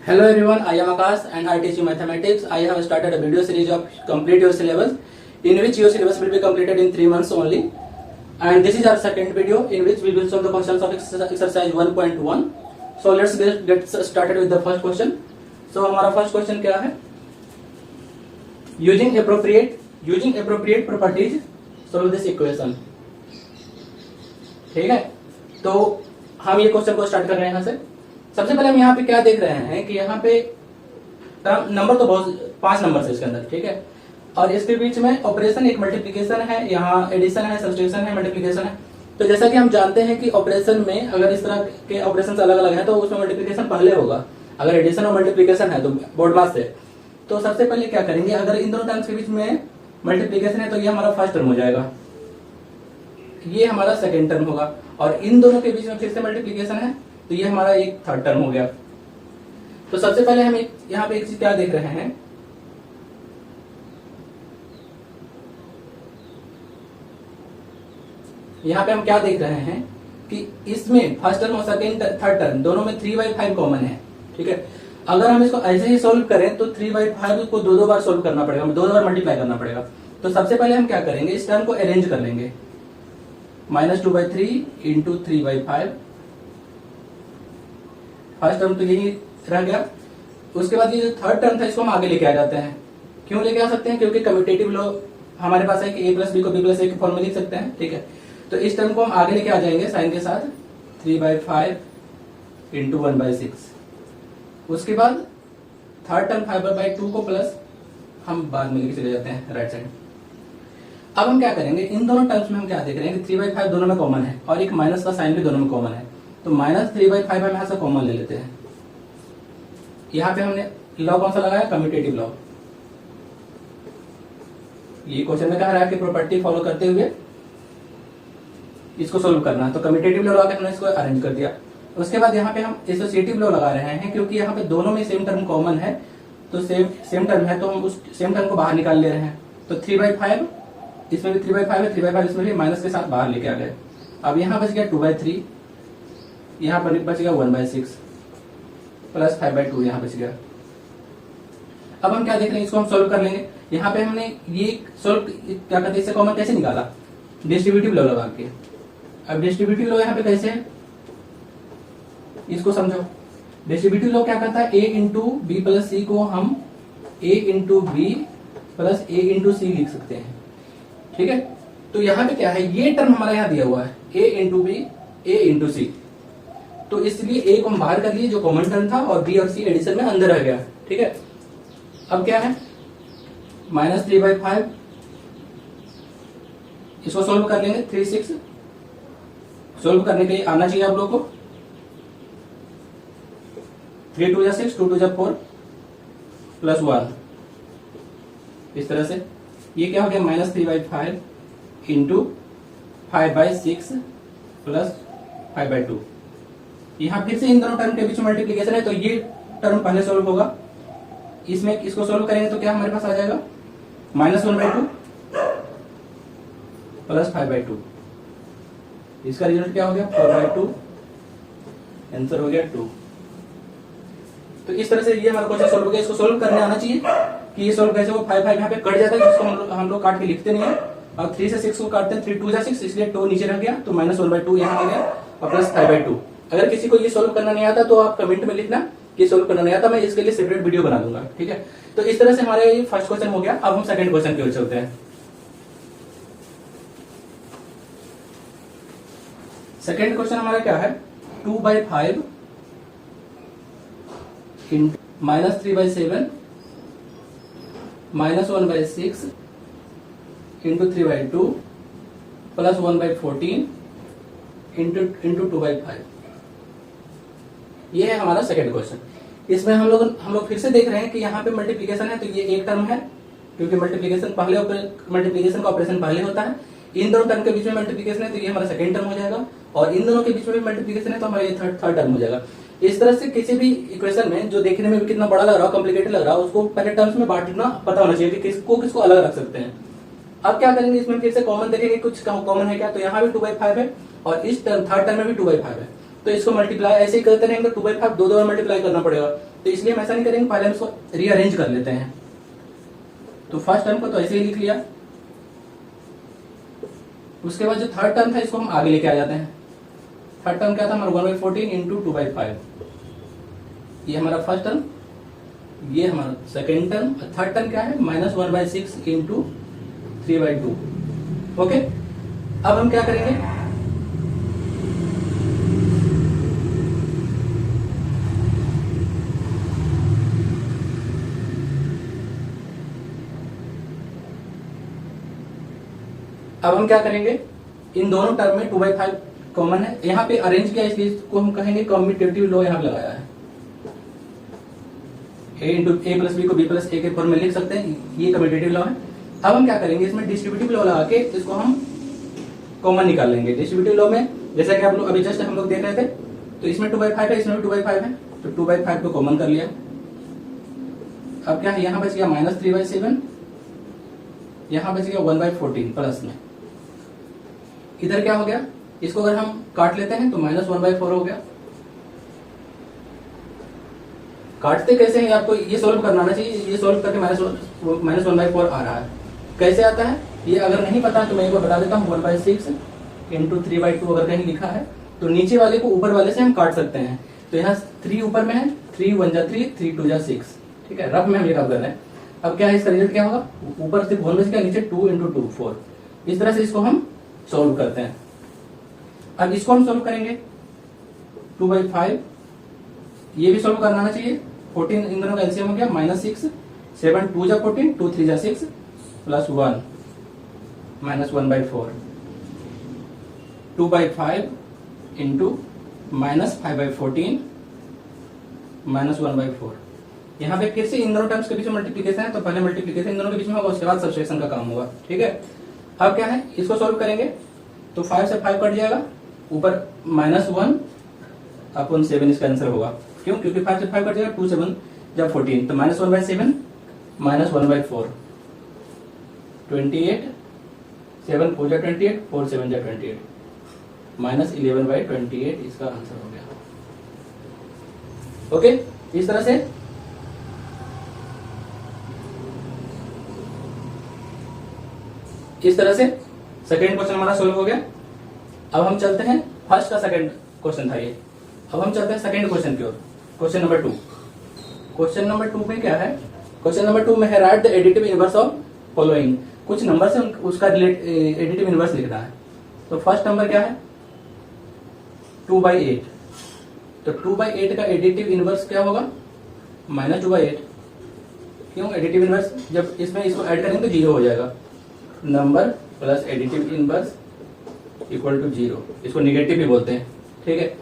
Hello everyone, I am Akash and I teach you mathematics. I have started a video series of complete your syllabus in which your syllabus will be completed in 3 months only. And this is our second video in which we will solve the questions of exercise 1.1. So let's get started with the first question. So हमारा first question क्या है? Using appropriate properties solve this equation. ठीक है, तो हम ये question को start कर रहे हैं यहाँ से. सबसे पहले हम यहाँ पे क्या देख रहे हैं कि यहाँ पे नंबर तो बहुत 5 नंबर है इसके अंदर, ठीक है, और इसके बीच में ऑपरेशन एक मल्टीप्लिकेशन है, यहाँ एडिशन है, सब्सट्रैक्शन है, मल्टीप्लिकेशन है. तो जैसा कि हम जानते हैं कि ऑपरेशन में अगर इस तरह के ऑपरेशन अलग अलग है तो उसमें मल्टीप्लिकेशन पहले होगा. अगर एडिशन और मल्टीप्लिकेशन है तो बोर्ड मास से. तो सबसे पहले क्या करेंगे, अगर इन दोनों टर्म्स के बीच में मल्टीप्लिकेशन है तो ये हमारा फर्स्ट टर्म हो जाएगा, ये हमारा सेकेंड टर्म होगा, और इन दोनों के बीच में फिर से मल्टीप्लिकेशन है तो ये हमारा एक थर्ड टर्म हो गया. तो सबसे पहले हम यहाँ पे एक चीज क्या देख रहे हैं, यहाँ पे हम क्या देख रहे हैं कि इसमें फर्स्ट टर्म और सेकेंड थर्ड टर्म दोनों में 3/5 कॉमन है. ठीक है, अगर हम इसको ऐसे ही सोल्व करें तो 3/5 को दो बार सोल्व करना पड़ेगा, 2 बार मल्टीप्लाई करना पड़ेगा. तो सबसे पहले हम क्या करेंगे, इस टर्म को अरेंज कर लेंगे. -2/3 इंटू 3/5, फर्स्ट टर्म तो यही रह गया. उसके बाद ये जो थर्ड टर्म था इसको हम आगे लेके आ जाते हैं. क्यों लेके आ सकते हैं, क्योंकि कम्यूटेटिव लॉ हमारे पास है कि a + b को b + a के फॉर्म में लिख सकते हैं. ठीक है, तो इस टर्म को हम आगे लेके आ जाएंगे साइन के साथ, 3/5 इंटू 1/6. उसके बाद थर्ड टर्म 5/2 को प्लस हम बाद में लेके चले जाते हैं राइट साइड. अब हम क्या करेंगे, इन दोनों टर्म्स में हम क्या देख रहे हैं कि 3/5 दोनों में कॉमन है और एक माइनस का साइन भी दोनों में कॉमन है. तो -3/5 हम यहाँ से कॉमन ले लेते हैं. यहाँ पे हमने लॉ कौन सा लगाया, कम्यूटेटिव लॉ. ये क्वेश्चन में कह रहा है कि प्रॉपर्टी फॉलो करते हुए इसको सोल्व करना है, तो कम्यूटेटिव लॉ लगा के हमने इसको अरेंज कर दिया. उसके बाद यहाँ पे हम एसोसिएटिव लॉ लगा रहे हैं, क्योंकि यहाँ पे दोनों में सेम टर्म कॉमन है, तो सेम टर्म है तो हम उस सेम टर्म को बाहर निकाल ले रहे हैं. तो 3/5 इसमें भी 3/5 है, 3/5 इसमें भी माइनस के साथ बाहर लेके आ गए. अब यहाँ बच गया 2/3, यहाँ पर बच गया 1/6 प्लस 5/2 यहाँ बच गया. अब हम क्या देख रहे हैं, इसको हम सोल्व कर लेंगे. यहाँ पे हमने ये सोल्व क्या करते हैं, इससे कॉमन कैसे निकाला, डिस्ट्रीब्यूटिव लॉ लगा के. अब डिस्ट्रीब्यूटिव लॉ यहाँ पे कैसे है इसको समझो. डिस्ट्रीब्यूटिव लॉ क्या करता है, a into B plus C को हम a into B plus a into C लिख सकते हैं. ठीक है, तो यहाँ पे क्या है, ये टर्म हमारा यहाँ दिया हुआ है a into B a into C, तो इसलिए a को हम बाहर कर लिए जो कॉमन टर्म था, और b और c एडिशन में अंदर रह गया. ठीक है, अब क्या है, -3/5 इसको सोल्व कर लेंगे. 3/6 सोल्व करने के लिए आना चाहिए आप लोगों को. 3 × 6 2 × 4 प्लस 1, इस तरह से ये क्या हो गया, -3/5 इंटू 5/6 प्लस 5/2. यहाँ फिर से इन दोनों टर्म के बीच में मल्टीप्लिकेशन है, तो ये टर्म पहले सोल्व होगा. इसमें इसको सोल्व करेंगे तो क्या हमारे पास आ जाएगा, -1/2 प्लस 5/2. इसका रिजल्ट क्या हो गया, 4/2. आंसर हो गया 2. तो इस तरह से ये हमारा क्वेश्चन सोल्व हो गया. इसको सोल्व करने आना चाहिए कि ये सोल्व कैसे हो. 5 यहाँ पे कट जाता है, जिसको हम लोग काट के लिखते नहीं है. और 3 से 6 को काटते हैं, 3 × 2 = 6, इसलिए 2 नीचे रह गया, तो -1/2 यहाँ आ गया और प्लस 5/2. अगर किसी को ये सोल्व करना नहीं आता तो आप कमेंट में लिखना कि सोल्व करना नहीं आता, मैं इसके लिए सेपरेट वीडियो बना दूंगा. ठीक है, तो इस तरह से हमारा ये फर्स्ट क्वेश्चन हो गया. अब हम सेकंड क्वेश्चन की ओर चलते हैं. सेकंड क्वेश्चन हमारा क्या है, 2/5 इंटू -3/7 -1/6 इंटू 3/2 प्लस 1/14 इंटू 2/5. ये है हमारा सेकंड क्वेश्चन. इसमें हम लोग फिर से देख रहे हैं कि यहाँ पे मल्टीप्लिकेशन है, तो ये एक टर्म है, क्योंकि मल्टीप्लिकेशन का ऑपरेशन पहले होता है. इन दोनों टर्म के बीच में मल्टीप्लिकेशन है तो ये हमारा सेकंड टर्म हो जाएगा, और इन दोनों के बीच में भी मल्टीप्लिकेशन है तो हमारा ये थर्ड टर्म हो जाएगा. इस तरह से किसी भी इक्वेशन में जो देखने में भी कितना बड़ा लग रहा हो, कॉम्प्लिकेटेड लग रहा हो, उसको पहले टर्म्स में बांटना पता होना चाहिए कि किसको अलग रख सकते हैं. अब क्या करेंगे, इसमें फिर से कॉमन देखेंगे कुछ कॉमन है क्या, तो यहाँ भी 2/5 है और इस टर्म थर्ड टर्म में भी 2/5 है. तो इसको मल्टीप्लाई ऐसे ही करते रहेंगे, 2/5 दो बार मल्टीप्लाई करना पड़ेगा. तो इसलिए हम ऐसा नहीं करेंगे, पहले हम इसको रीअरेंज कर लेते हैं। तो फर्स्ट टर्म को तो ऐसे ही लिख लिया, उसके बाद जो थर्ड टर्म था इसको हम आगे लेके आ जाते हैं। थर्ड टर्म क्या था हमारा 1/14 इंटू 2/5, ये हमारा फर्स्ट टर्म, ये हमारा सेकेंड टर्म। थर्ड टर्म क्या है -1/6 इंटू 3/2। ओके, अब हम क्या करेंगे, इन दोनों टर्म में 2/5 कॉमन है, यहाँ पे अरेंज किया इसलिए इसको हम कहेंगे कम्यूटेटिव लॉ यहाँ पे लगाया है। a into A plus B को b प्लस ए के फॉर्म में लिख सकते हैं, ये कम्यूटेटिव लॉ है। अब हम क्या करेंगे, इसमें डिस्ट्रीब्यूटिव लॉ लगा के इसको हम कॉमन निकाल लेंगे। डिस्ट्रीब्यूटिव लॉ में जैसा कि आप लोग अभी जस्ट हम लोग देख रहे थे, तो इसमें 2/5 है, इसमें भी 2/5 है, तो 2/5 को कॉमन कर लिया। अब क्या है, यहाँ बच गया -3/7, यहाँ बच गया 1/14 प्लस में, इधर क्या हो गया, इसको अगर हम काट लेते हैं तो -1/4 हो गया। काटते कैसे हैं आपको ये सोल्व करना आना चाहिए, ये सोल्व करके -1/4 आ रहा है। कैसे आता है ये अगर नहीं पता तो मैं एक बार बता देता हूँ। 1/6 इंटू 3/2 अगर कहीं लिखा है तो नीचे वाले को ऊपर वाले से हम काट सकते हैं। तो यहाँ 3 ऊपर में है, 3 1 जा 3, 3 2 जा 6, ठीक है, रफ में हम ये काम कर रहे हैं। अब क्या है, इसका रिजल्ट क्या होगा, ऊपर से बोल में नीचे 2 इंटू 2 4, इस तरह से इसको हम सोल्व करते हैं। अब इसको हम सोल्व करेंगे 2/5, ये भी सोल्व करना आना चाहिए। 14 इन दोनों का एलसीएम हो गया -6, 7 2 जा 14, 2 3 जा 6 प्लस 1 -1/4, 2/5 इंटू -5/14 -1/4। यहाँ पे फिर से इन दोनों टर्म्स के बीच में मल्टीप्लीकेशन है, तो पहले मल्टीप्लीकेशन इन दोनों के बीच में होगा, उसके बाद सब्सट्रैक्शन का काम होगा, ठीक है। अब क्या है, इसको सोल्व करेंगे तो 5 से 5 कट जाएगा, ऊपर -1/7 इसका आंसर होगा। क्यों, क्योंकि 5 से 5 कट जाएगा, 2 7 जब 14, तो -1/7 -1/4, 28, 7 4 जा 28, 4 7 जा 28, -11/28 इसका आंसर हो गया। ओके, इस तरह से सेकेंड क्वेश्चन हमारा सोल्व हो गया। अब हम चलते हैं, फर्स्ट का सेकेंड क्वेश्चन था ये, अब हम चलते हैं सेकेंड क्वेश्चन की ओर। क्वेश्चन नंबर 2, क्वेश्चन नंबर 2 में क्या है, क्वेश्चन नंबर 2 में है right the additive inverse of following. कुछ नंबर से उसका एडिटिव इनवर्स लिखना है। तो फर्स्ट नंबर क्या है 2/8, तो 2/8 का एडिटिव इनवर्स क्या होगा -2/8। क्यों, एडिटिव इनवर्स जब इसमें इसको ऐड करेंगे तो 0 हो जाएगा, number plus additive inverse equal to 0, इसको निगेटिव भी बोलते हैं, ठीक है।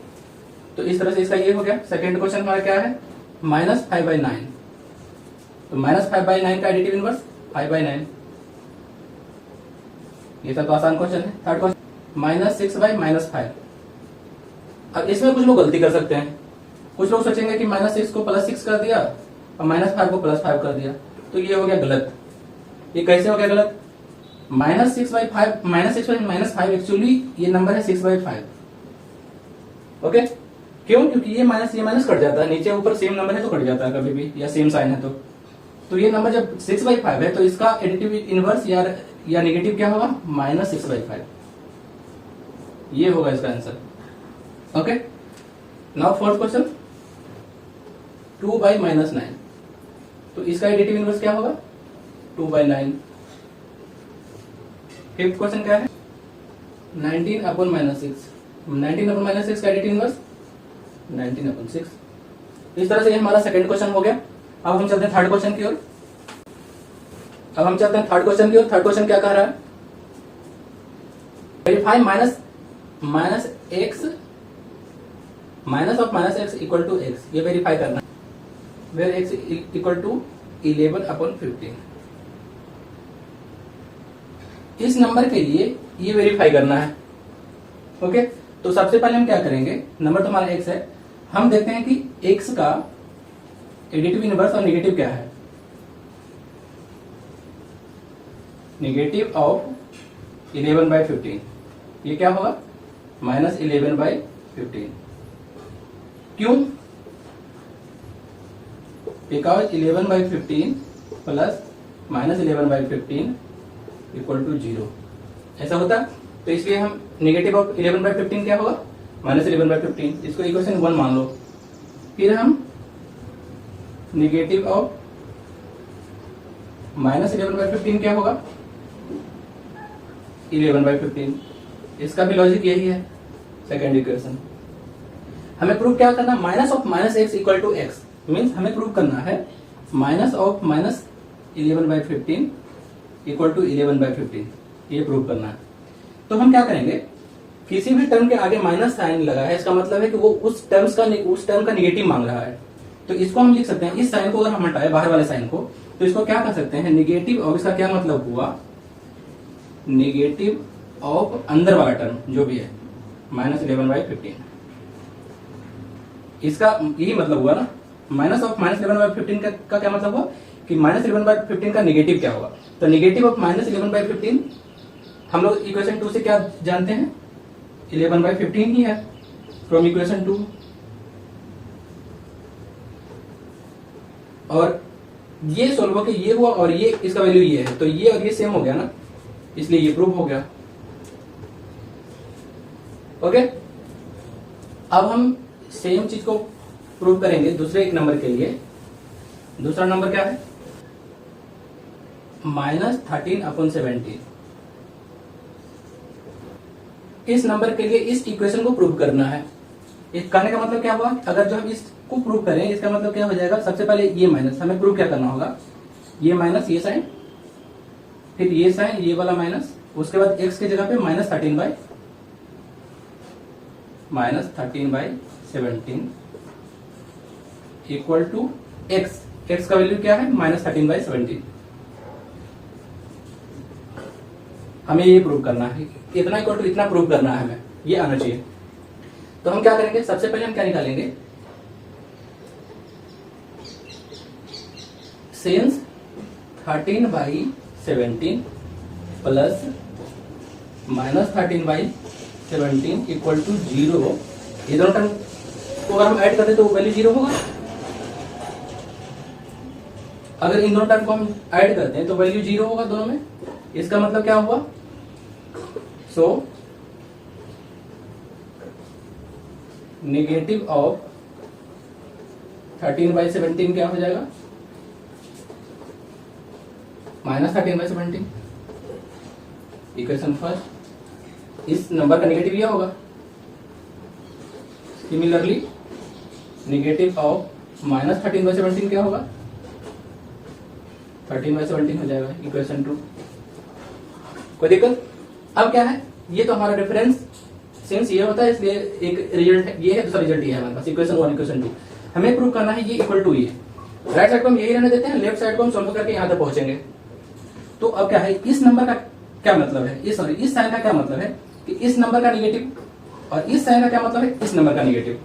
तो इस तरह से इसका ये हो गया। सेकेंड क्वेश्चन हमारा क्या है -5/9, तो -5/9 का एडिटिव इनवर्स 5/9, ये सब तो आसान क्वेश्चन है। Third question -6/-5। अब इसमें कुछ लोग गलती कर सकते हैं, कुछ लोग सोचेंगे कि -6 को +6 कर दिया और -5 को +5 कर दिया, तो ये हो गया गलत। ये कैसे हो गया गलत, -6/5 -6/-5 एक्चुअली ये नंबर है 6/5। ओके, क्यों, क्योंकि ये माइनस कट जाता है, नीचे ऊपर सेम नंबर है तो कट जाता है कभी भी, या सेम साइन है तो ये नंबर जब 6/5 है तो इसका एडिटिव इनवर्स या नेगेटिव क्या होगा -6/5, ये होगा इसका answer. Okay, now fourth question 2/-9, तो इसका एडिटिव इनवर्स क्या होगा 2/9। फिफ्थ क्वेश्चन क्या है 19/-6, 19/-6 का एडिटिव इनवर्स 19/6। इस तरह से ये हमारा सेकंड क्वेश्चन हो गया। अब हम चलते हैं थर्ड क्वेश्चन की ओर। थर्ड क्वेश्चन क्या कह रहा है, verify -x equal to x, ये वेरीफाई करना है, वेयर x इक्वल टू 11/15। इस नंबर के लिए ये वेरीफाई करना है। ओके, तो सबसे पहले हम क्या करेंगे, नंबर तो हमारा x है, हम देखते हैं कि x का एडिटिव इनवर्स और नेगेटिव क्या है। नेगेटिव ऑफ 11/15, ये क्या होगा -11/15। क्यों, बिकॉज 11/15 प्लस -11/15 इक्वल टू 0 ऐसा होता है। तो इसलिए हम नेगेटिव ऑफ 11/15 क्या होगा, -11/15, इसको इक्वेशन 1 मान लो। फिर हम नेगेटिव ऑफ -11/15 क्या होगा, 11/15। इसका भी लॉजिक यही है, सेकेंड इक्वेशन। हमें प्रूव क्या करना, minus of -x equal to x, means हमें प्रूव करना है माइनस ऑफ -11/15 इक्वल टू 11/15, ये प्रूव करना है। तो हम क्या करेंगे, किसी भी टर्म के आगे माइनस साइन लगा है, इसका मतलब है कि वो उस टर्म का निगेटिव मांग रहा है। तो इसको हम लिख सकते हैं, इस साइन को अगर हम हटाए बाहर वाले साइन को, तो इसको क्या कर सकते हैं, नेगेटिव ऑफ, इसका क्या मतलब हुआ, नेगेटिव ऑफ अंदर वाला टर्म जो भी है -11/15, इसका यही मतलब हुआ ना। माइनस ऑफ -11/15 का क्या मतलब हुआ कि -11/15 का नेगेटिव क्या होगा। तो नेगेटिव ऑफ -11/15 हम लोग इक्वेशन 2 से क्या जानते हैं, 11/15 ही है, फ्रॉम इक्वेशन 2। और ये सोल्व हो के ये हुआ और ये इसका वैल्यू ये है, तो ये और ये सेम हो गया ना, इसलिए ये प्रूव हो गया। ओके, अब हम सेम चीज को प्रूव करेंगे दूसरे एक नंबर के लिए। दूसरा नंबर क्या है, -13/17। इस नंबर के लिए इस इक्वेशन को प्रूव करना है। इस कहने का मतलब क्या हुआ, अगर जो हम इसको प्रूव करें, इसका मतलब क्या हो जाएगा, सबसे पहले ये माइनस हमें प्रूव क्या करना होगा, ये माइनस ये साइन, फिर ये साइन ये वाला माइनस, उसके बाद x की जगह पे -13/17 इक्वल टू x का वैल्यू क्या है, -13/17। हमें ये प्रूव करना है, इतना इक्वल टू इतना प्रूव करना है, हमें ये आना चाहिए। तो हम क्या करेंगे, सबसे पहले हम क्या निकालेंगे, सिंस 13/17 प्लस -13/17 इक्वल टू 0। ये दोनों टर्म को अगर हम ऐड करते तो वैल्यू 0 होगा। अगर इन दोनों टर्म को हम ऐड करते हैं तो वैल्यू 0 होगा दोनों में। इसका मतलब क्या हुआ, सो नेगेटिव ऑफ 13/17 क्या हो जाएगा, -13/17। इक्वेशन फर्स्ट, इस नंबर का नेगेटिव यह होगा। सिमिलरली नेगेटिव ऑफ -13/17 क्या होगा, 13/17 हो जाएगा, इक्वेशन 2। कोई दिक्कत। अब क्या है, ये तो हमारा रेफरेंस सिंस ये होता है, इसलिए एक रिजल्ट ये है, दूसरा रिजल्ट ये है हमारे पास, इक्वेशन 1 इक्वेशन 2। हमें प्रूव करना है ये इक्वल टू ये। राइट साइड को हम यही रहने देते हैं, लेफ्ट साइड को हम सॉल्व करके यहाँ तक पहुंचेंगे। तो अब क्या है, इस नंबर का क्या मतलब है, इस साइन का क्या मतलब है कि इस नंबर का निगेटिव, और इस साइन का क्या मतलब है, इस नंबर का निगेटिव।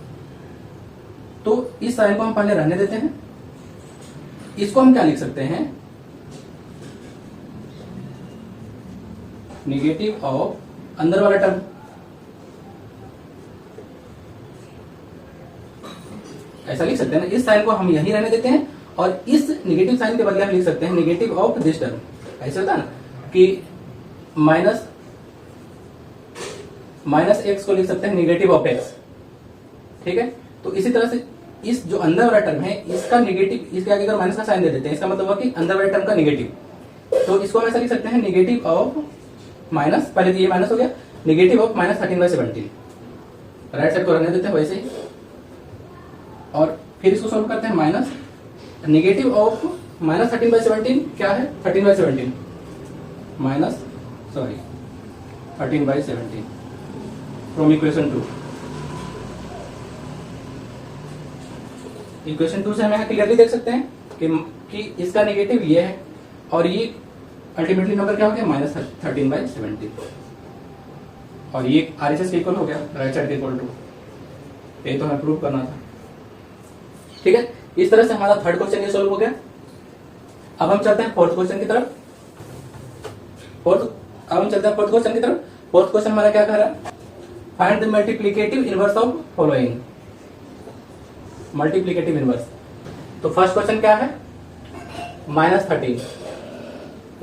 तो इस साइन को हम पहले रहने देते हैं। इसको हम क्या लिख सकते हैं, नेगेटिव ऑफ अंदर वाला टर्म, ऐसा लिख सकते हैं ना। इस साइन को हम यहीं रहने देते हैं और इस नेगेटिव साइन के बदले हम लिख सकते हैं नेगेटिव ऑफ दिस टर्म। ऐसा होता है ना कि माइनस एक्स को लिख सकते हैं नेगेटिव ऑफ एक्स, ठीक है। तो इसी तरह से इस जो अंदर वाला टर्म है इसका नेगेटिव, इसके आगे अगर माइनस का साइन दे देते हैं, इसका मतलब हुआ कि अंदर वाले टर्म का नेगेटिव। तो इसको हम ऐसा लिख सकते हैं नेगेटिव ऑफ माइनस, पहले तो ये माइनस हो गया, नेगेटिव ऑफ -13/17। राइट साइड को रहने देते हैं वैसे ही, और फिर इसको सॉल्व करते हैं। माइनस नेगेटिव ऑफ -13/17 क्या है, 13/17 13/17 फ्रॉम इक्वेशन 2। इक्वेशन 2 से हम यहाँ क्लियरली देख सकते हैं कि इसका नेगेटिव ये है और ये अल्टीमेटली नंबर क्या हो गया, -13/17, और ये RHS के इक्वल हो गया, राइट साइड के इक्वल टू। ये तो हमें प्रूव करना था, ठीक है। इस तरह से हमारा थर्ड क्वेश्चन ये सॉल्व हो गया। अब हम चलते हैं फोर्थ क्वेश्चन की तरफ। फोर्थ क्वेश्चन हमारा क्या कह रहा है, find the multiplicative inverse of following. Multiplicative inverse, तो फर्स्ट क्वेश्चन क्या है, -13।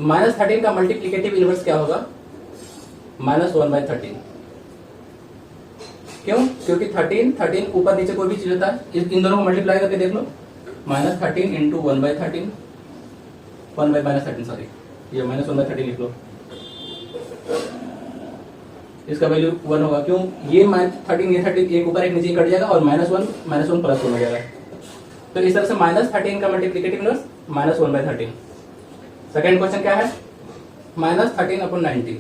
-13 का मल्टीप्लिकेटिव इनवर्स क्या होगा, -1/13। क्यों, क्योंकि 13 ऊपर नीचे कोई भी चीज होता है, इन दोनों को मल्टीप्लाई करके देख लो, -13 इंटू 1/13, 1/-13 सॉरी, ये -1/13 लिख लो, इसका वैल्यू 1 होगा। क्यों, ये -13 ये 13 एक ऊपर एक नीचे कट जाएगा और -1 प्लस हो जाएगा। तो इस तरह से -13 का मल्टीप्लिकेटिव इनवर्स -1/13। सेकेंड क्वेश्चन क्या है, -13/19,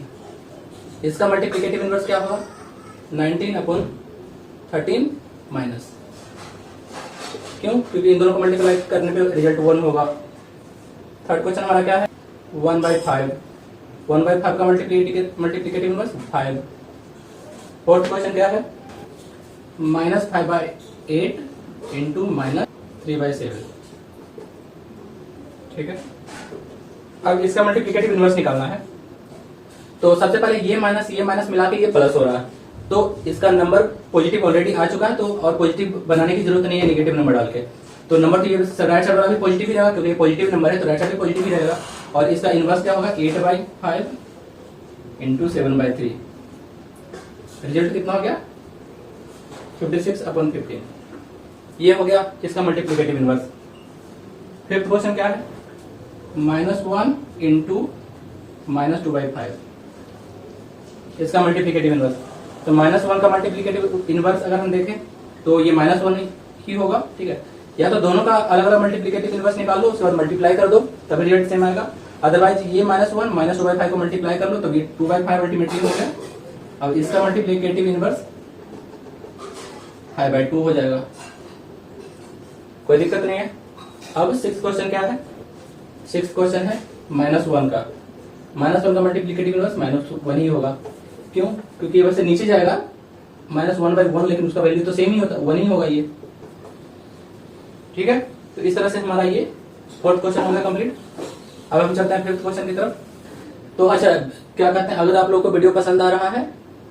इसका मल्टीप्लिकेटिव इनवर्स क्या होगा, 19/13 माइनस। क्यों, क्योंकि इन दोनों को मल्टीप्लाई करने पे रिजल्ट 1 होगा। थर्ड क्वेश्चन हमारा क्या है, 1/5, 1/5 का मल्टीप्लिकेटिव इनवर्स 5। फोर्थ क्वेश्चन क्या है, -5/8 इंटू -3/7। ठीक है, अब इसका मल्टीप्लिकेटिव इनवर्स निकालना है। तो सबसे पहले ये माइनस मिला के ये प्लस हो रहा है, तो इसका नंबर पॉजिटिव ऑलरेडी आ चुका है, तो और पॉजिटिव बनाने की जरूरत नहीं है नेगेटिव नंबर डाल के। तो नंबर तो ये राइट साइड वाला भी पॉजिटिव ही रहेगा, क्योंकि पॉजिटिव नंबर है तो राइट साइड भी पॉजिटिव ही रहेगा। और इसका इनवर्स क्या होगा, 8/5 इंटू 7/3। रिजल्ट कितना हो गया, 56/15। ये हो गया इसका मल्टीप्लिकेटिव इनवर्स। फिफ्थ क्वेश्चन क्या है, -1 इंटू -2/5, इसका मल्टीप्लिकेटिव इनवर्स। तो -1 का मल्टीप्लिकेटिव इनवर्स अगर हम देखें तो ये -1 ही होगा। ठीक है, या तो दोनों का अलग अलग मल्टीप्लिकेटिव इनवर्स निकाल लो, उसके बाद मल्टीप्लाई कर दो, तभी रिजल्ट सेम आएगा। अदरवाइज ये -1 -2/5 को मल्टीप्लाई कर लो तो ये 2/5 अल्टीमेटली हो गया। अब इसका मल्टीप्लिकेटिव इनवर्स 5/2 हो जाएगा, कोई दिक्कत नहीं है। अब सिक्स क्वेश्चन क्या है, सिक्स क्वेश्चन है -1 का। -1 का मल्टीप्लिकेटिव इनवर्स -1 ही होगा। क्यों, क्योंकि ये वैसे नीचे जाएगा -1/1, लेकिन उसका वैल्यू तो सेम ही होता, 1 ही होगा ये। ठीक है, तो इस तरह से हमारा ये फोर्थ क्वेश्चन हो गया कंप्लीट। अब हम चलते हैं फिफ्थ क्वेश्चन की तरफ। तो अच्छा, क्या कहते हैं, अगर आप लोग को वीडियो पसंद आ रहा है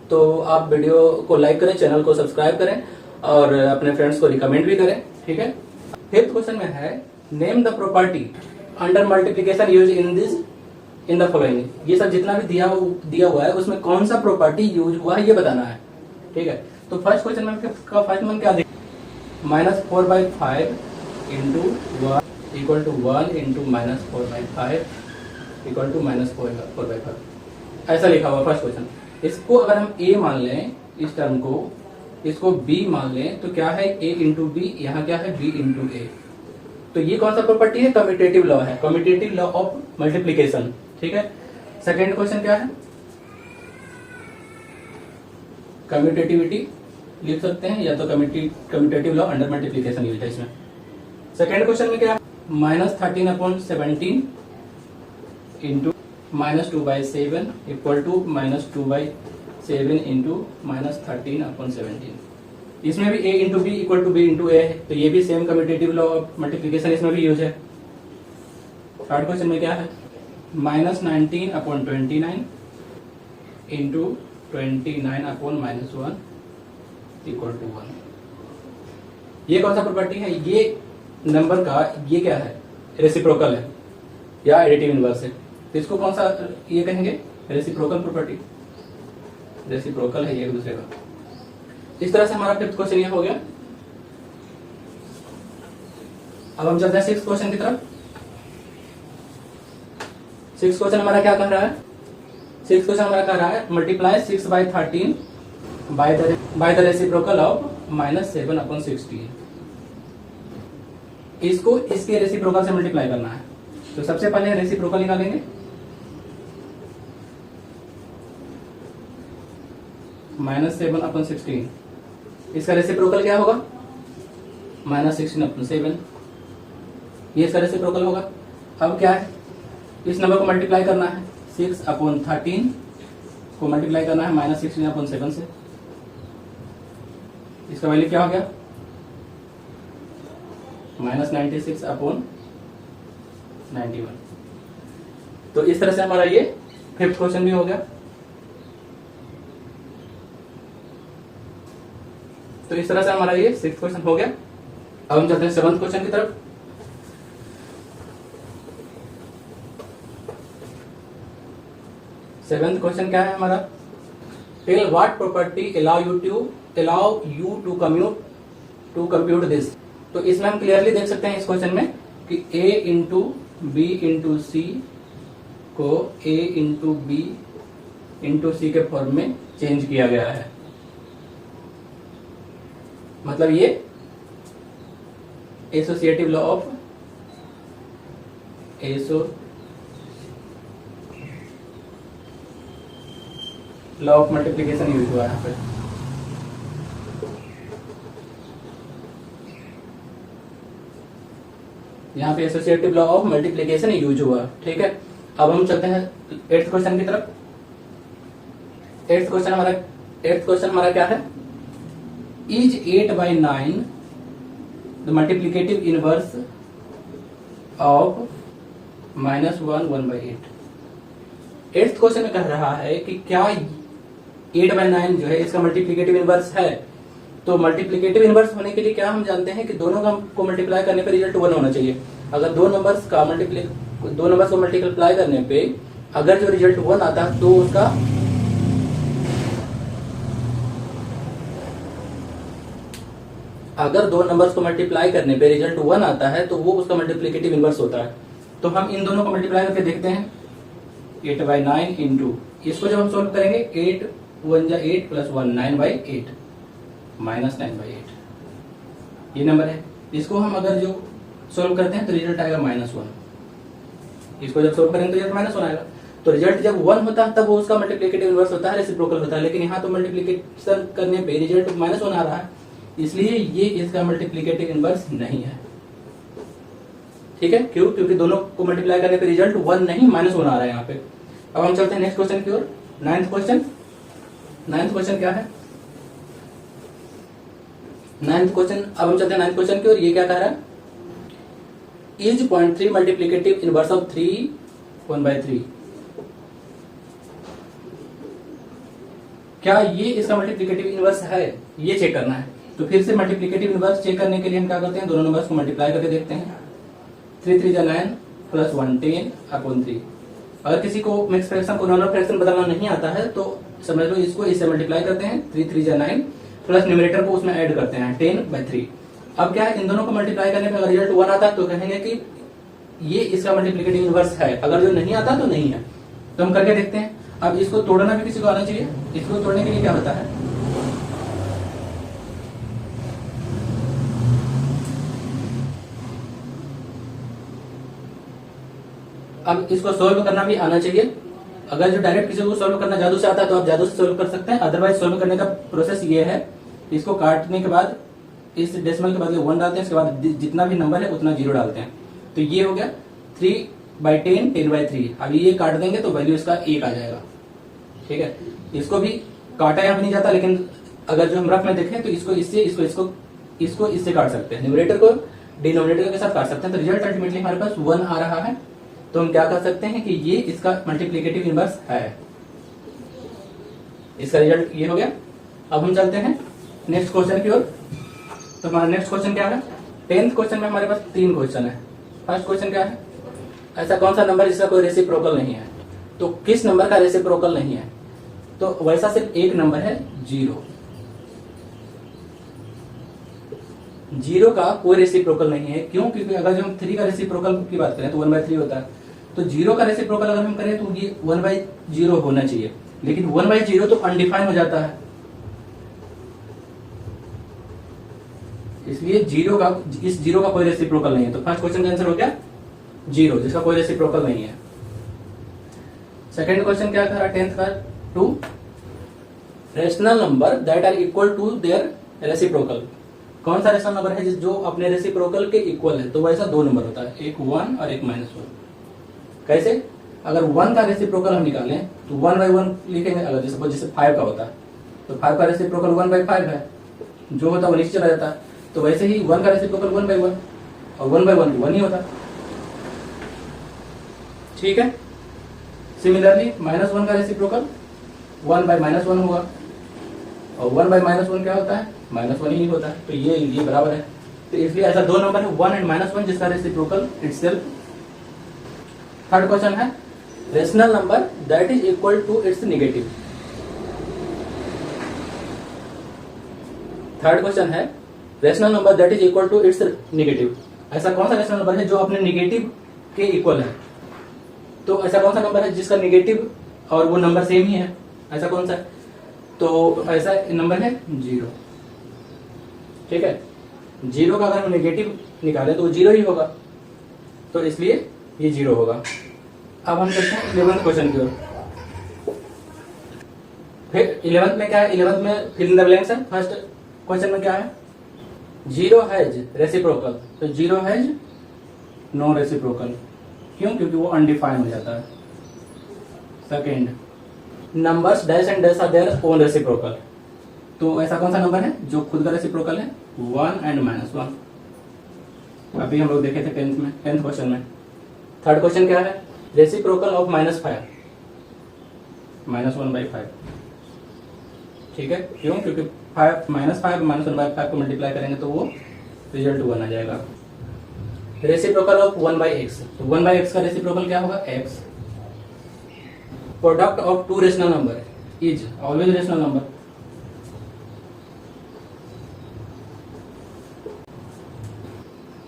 तो आप वीडियो को लाइक करें, चैनल को सब्सक्राइब करें और अपने फ्रेंड्स को रिकमेंड भी करें। ठीक है, फिफ्थ क्वेश्चन में है, name the property under multiplication use in the following. ये सब जितना भी दिया हुआ है उसमें कौन सा प्रॉपर्टी यूज हुआ है ये बताना है। ठीक है, तो फर्स्ट क्वेश्चन में फर्स्ट में क्या देखें, -4/5 into 1 equal to 1 into -4/5 equal to -4/5, ऐसा लिखा हुआ फर्स्ट क्वेश्चन। इसको अगर हम a मान लें, इस टर्म को, इसको b मान लें, तो क्या है a इंटू बी, यहाँ क्या है b इंटू ए। तो ये कौन सा प्रॉपर्टी है, कम्यूटेटिव लॉ है, कम्यूटेटिव लॉ ऑफ मल्टीप्लिकेशन। ठीक है, सेकेंड क्वेश्चन क्या है, कम्यूटेटिविटी लिख सकते हैं, या तो commutative law under multiplication use है इसमें। सेकेंड क्वेश्चन में क्या है, -13/17 इंटू -2/7 इक्वल टू -2/7 इंटू -13/17। इसमें भी a into B equal to b into A है, तो ये भी same commutative law of multiplication इसमें भी यूज है। थर्ड क्वेश्चन में क्या है, -19/29 इंटू 29/-1 इक्वल टू 1। ये कौन सा प्रॉपर्टी है, ये नंबर का ये क्या है, रेसिप्रोकल है या एडिटिव इनवर्स है। तो इसको कौन सा ये कहेंगे, रेसिप्रोकल प्रॉपर्टी, रेसिप्रोकल है ये एक दूसरे का। इस तरह से हमारा फिफ्थ क्वेश्चन ये हो गया। अब हम चलते हैं सिक्स क्वेश्चन की तरफ। सिक्स क्वेश्चन हमारा क्या कह रहा है, सिक्स क्वेश्चन हमारा कह रहा है, multiply 6/13 by the reciprocal of -7/16। इसको इसके रेसिप्रोकल से मल्टीप्लाई करना है। तो सबसे पहले रेसिप्रोकल निकालेंगे, -7/16। इसका रेसिप्रोकल क्या होगा, -16/7। ये इसका रेसिप्रोकल होगा। अब क्या है, इस नंबर को मल्टीप्लाई करना है, 6/13 को मल्टीप्लाई करना है -16/7 से। इसका वैल्यू क्या हो गया, -96/91। तो इस तरह से हमारा ये फिफ्थ क्वेश्चन भी हो गया। तो इस तरह से हमारा ये सिक्स्थ क्वेश्चन हो गया। अब हम चलते हैं सेवंथ क्वेश्चन की तरफ। सेवेंथ क्वेश्चन क्या है हमारा, tell what property allow you to compute this. तो इसमें हम क्लियरली देख सकते हैं इस क्वेश्चन में कि a इंटू बी इंटू सी को a इंटू बी इंटू सी के फॉर्म में चेंज किया गया है। मतलब ये associative law of multiplication use हुआ है यहाँ पे। यहाँ पे associative law of multiplication use हुआ, ठीक है। अब हम चलते हैं एट्थ क्वेश्चन की तरफ। एट्थ क्वेश्चन हमारा क्या है, is 8/9 the multiplicative inverse of -1 1/8। Eighth question में कह रहा है कि क्या 8/9 जो है इसका मल्टीप्लिकेटिव इनवर्स है। तो मल्टीप्लिकेटिव इनवर्स होने के लिए क्या हम जानते हैं कि दोनों को मल्टीप्लाई करने पे रिजल्ट 1 होना चाहिए। अगर दो नंबर्स को मल्टीप्लाई करने पे अगर जो रिजल्ट 1 आता है तो उसका अगर दो नंबर्स को मल्टीप्लाई करने पे रिजल्ट 1 आता है तो वो उसका मल्टीप्लिकेटिव इनवर्स होता है। तो हम इन दोनों को मल्टीप्लाई करके देखते हैं। 8/9 इंटू, इसको जब हम सोल्व करेंगे 8 1 जा 8 प्लस 1 9/8 -9/8 ये नंबर है। इसको हम अगर जो सोल्व करते हैं तो रिजल्ट आएगा -1। इसको जब सोल्व करेंगे तो रिजल्ट -1 आएगा। तो रिजल्ट जब 1 होता है तब वो उसका मल्टीप्लिकेटिव इनवर्स होता है, रेसिप्रोकल होता है। लेकिन यहाँ तो मल्टीप्लिकेशन करने पे रिजल्ट -1 आ रहा है, इसलिए ये इसका मल्टीप्लिकेटिव इनवर्स नहीं है, ठीक है। क्यों? क्योंकि दोनों को मल्टीप्लाई करने पे रिजल्ट 1 नहीं -1 आ रहा है यहाँ पे। अब हम चलते हैं नेक्स्ट क्वेश्चन की ओर। नाइन्थ क्वेश्चन क्या है, नाइन्थ क्वेश्चन। अब हम चलते हैं नाइन्थ क्वेश्चन की ओर। ये क्या कह रहा है, इज 0.3 मल्टीप्लिकेटिव इनवर्स ऑफ 3 1/3। क्या ये इसका मल्टीप्लिकेटिव इनवर्स है, ये चेक करना है। तो फिर से मल्टीप्लिकेटिव इनवर्स चेक करने के लिए हम क्या करते हैं, दोनों नंबर्स को मल्टीप्लाई करके देखते हैं। 3 3 जा 9 प्लस 1 10/3। अगर किसी को मिक्स फ्रैक्शन को नॉर्मल फ्रैक्शन बदलना नहीं आता है तो समझ लो इसको इससे मल्टीप्लाई करते हैं। 3 3 जा 9 प्लस न्यूमरेटर को उसमें ऐड करते हैं 10/3। अब क्या है, इन दोनों को मल्टीप्लाई करने पे अगर रिजल्ट 1 आता है तो कहेंगे कि ये इसका मल्टीप्लिकेटिव इनवर्स है। अगर जो नहीं आता तो नहीं है। तो हम करके देखते हैं। अब इसको तोड़ना भी किसी को आना चाहिए। इसको तोड़ने के लिए क्या होता है, अब इसको सोल्व करना भी आना चाहिए। अगर जो डायरेक्ट किसी को सोल्व करना जादू से आता है तो आप जादू से सोल्व कर सकते हैं। अदरवाइज सोल्व करने का प्रोसेस ये है, इसको काटने के बाद इस डेसिमल के बदले 1 डालते हैं, इसके बाद जितना भी नंबर है उतना 0 डालते हैं। तो ये हो गया 3/10 10/3। अभी ये काट देंगे तो वैल्यू इसका 1 आ जाएगा, ठीक है। इसको भी काटा यहाँ भी नहीं जाता, लेकिन अगर जो हम रफ में देखें तो इसको इससे काट सकते हैं। न्यूमरेटर को डिनोमिनेटर के साथ काट सकते हैं। तो रिजल्ट अल्टीमेटली हमारे पास 1 आ रहा है। तो हम क्या कर सकते हैं कि ये इसका मल्टीप्लिकेटिव इनवर्स है। इसका रिजल्ट ये हो गया। अब हम चलते हैं नेक्स्ट क्वेश्चन की ओर। तो हमारा नेक्स्ट क्वेश्चन क्या है, 10th क्वेश्चन में हमारे पास 3 क्वेश्चन है। फर्स्ट क्वेश्चन क्या है, ऐसा कौन सा नंबर जिसका कोई रेसिप्रोकल नहीं है। तो किस नंबर का रेसिप्रोकल नहीं है, तो वैसा सिर्फ एक नंबर है 0। 0 का कोई रेसिप्रोकल नहीं है। क्यों? क्योंकि अगर जो हम 3 का रेसिप्रोकल की बात करें तो 1/3 होता है। तो 0 का रेसिप्रोकल अगर हम करें तो ये 1/0 होना चाहिए, लेकिन 1/0 तो अनडिफाइन हो जाता है। इसलिए इस 0 का कोई रेसिप्रोकल नहीं है। तो फर्स्ट क्वेश्चन का आंसर हो गया 0, जिसका कोई रेसिप्रोकल नहीं है। सेकंड क्वेश्चन क्या कह रहा है 10th का, 2 rational number that are equal to their reciprocal. कौन सा रेशनल नंबर है जो अपने रेसिप्रोकल के इक्वल है। तो वैसा 2 नंबर होता है, एक 1 और एक -1। कैसे? अगर 1 का रेसिप्रोकल हम निकालें तो 1/1 लिखेंगे। अगर जैसे 5 का होता है तो 5 का रेसिप्रोकल 1/5 है, जो होता है वो नीचे चला जाता है। तो वैसे ही 1 का रेसिप्रोकल 1/1 और 1/1 1 ही होता है, ठीक है। सिमिलरली -1 का रेसिप्रोकल 1/-1 होगा और 1/-1 क्या होता है, -1 ही होता है। तो ये बराबर है। तो इसलिए ऐसा 2 नंबर है 1 एंड -1 जिसका रेसिप्रोकल इटसेल्फ। थर्ड क्वेश्चन है rational number that is equal to its negative. Third question है rational number that is equal to its negative. ऐसा कौन सा रेशनल नंबर है जो अपने नेगेटिव के इक्वल है? तो ऐसा कौन सा नंबर है जिसका नेगेटिव और वो नंबर सेम ही है? ऐसा कौन सा है? तो ऐसा नंबर है 0। ठीक है, 0 का अगर हम नेगेटिव निकाले तो वो 0 ही होगा, तो इसलिए ये 0 होगा। अब हम चलते हैं 11th क्वेश्चन की ओर। फिर 11th में क्या है? 11th में फिल इन द ब्लैंक्स है। फर्स्ट क्वेश्चन में क्या है? 0 हैज रेसिप्रोकल, तो 0 हैज नो रेसिप्रोकल। क्यों? क्योंकि वो अनडिफाइन हो जाता है। Second, numbers dash and dash are their own reciprocal, तो ऐसा कौन सा नंबर है जो खुद का रेसिप्रोकल है? 1 एंड -1। अभी हम लोग देखे थे 10th क्वेश्चन में। थर्ड क्वेश्चन क्या है? Reciprocal of -5, -1/5। ठीक है, क्यों? क्योंकि -5 -1/5 को मल्टीप्लाई करेंगे तो वो रिजल्ट 1 आ जाएगा। रेसिप्रोकल ऑफ 1/x, तो 1/x का रेसिप्रोकल क्या होगा? x। Product of two rational number is always rational number.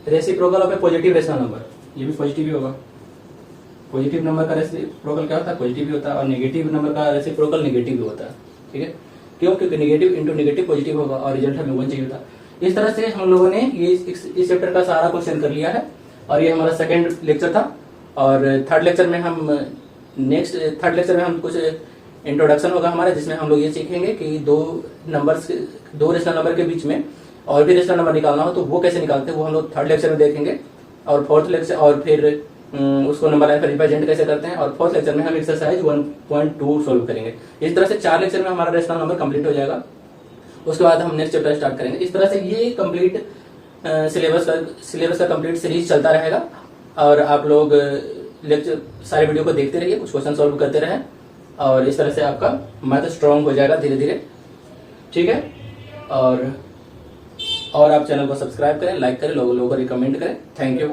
Reciprocal of a positive rational number, ये भी पॉजिटिव ही होगा। पॉजिटिव नंबर का रेसिप्रोकल क्या होता है? पॉजिटिव ही होता है, और नेगेटिव नंबर का रेसिप्रोकल नेगेटिव भी होता है। ठीक है, क्यों? क्योंकि नेगेटिव इंटू नेगेटिव पॉजिटिव होगा और रिजल्ट हमें 1 चाहिए होता। इस तरह से हम लोगों ने ये इस चैप्टर का सारा क्वेश्चन कर लिया है, और ये हमारा सेकंड लेक्चर था। और थर्ड लेक्चर में हम कुछ इंट्रोडक्शन होगा हमारा, जिसमें हम लोग ये सीखेंगे कि दो रेशनल नंबर के बीच में और भी रेशनल नंबर निकालना हो तो वो कैसे निकालते हैं, वो हम लोग थर्ड लेक्चर में देखेंगे। और फोर्थ लेक्चर, और फिर उसको नंबर लाइन पर रिप्रेजेंट कैसे करते हैं, और फोर्थ लेक्चर में हम एक्सरसाइज 1.2 सोल्व करेंगे। इस तरह से 4 लेक्चर में हमारा रेशनल नंबर कंप्लीट हो जाएगा। उसके बाद हम नेक्स्ट चैप्टर स्टार्ट करेंगे। इस तरह से ये कंप्लीट सिलेबस का कंप्लीट सीरीज चलता रहेगा, और आप लोग लेक्चर सारे वीडियो को देखते रहिए, कुछ क्वेश्चन सॉल्व करते रहें, और इस तरह से आपका मैथ स्ट्रांग हो जाएगा धीरे धीरे। ठीक है, और आप चैनल को सब्सक्राइब करें, लाइक करें, लोगों को रिकमेंड करें। Thank you.